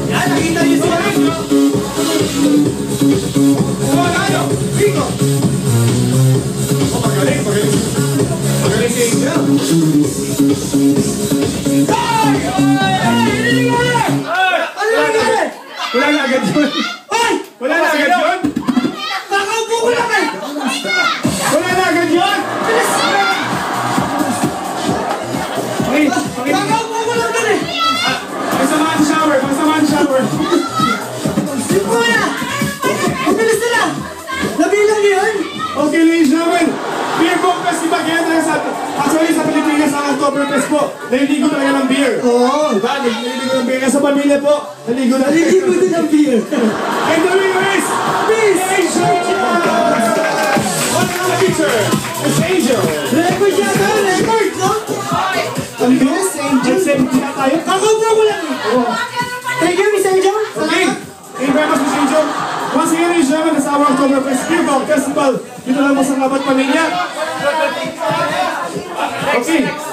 Yan, nakita niyo sila. Rico! Oh, magaling, magaling. Magaling si Angel. Wala na agad yun. Wala na agad yun. Kakaupo ko lang eh. Wala na agad yun. Kakaupo ko lang din eh. Pagsamahan sa shower, pagsamahan sa shower. Simpo na. Ang bilis nila. Nabilang yun. Okay, ladies and gentlemen. Beer Pong Festival kaya tayo sa... Actually, sa Pilipinas, ang Oktoberfest po, naliligo talaga ng beer. Oo. Diba? Naliligo ng beer. Sa pamilya po, naliligo ng beer. Naliligo din ang beer. And the winner is... Miss Angel! What is the picture? It's Angel! Record yata, record, no? Ang bilis, Angel. Nagsemtina tayo. Kakaupo ko lang eh. Thank you, Miss Angel. Okay. Thank you very much, Miss Angel. Once again, ladies and gentlemen, this is our Oktoberfest Beer Pong Festival. Dito lang mo sa Labat Pamilya. Okay.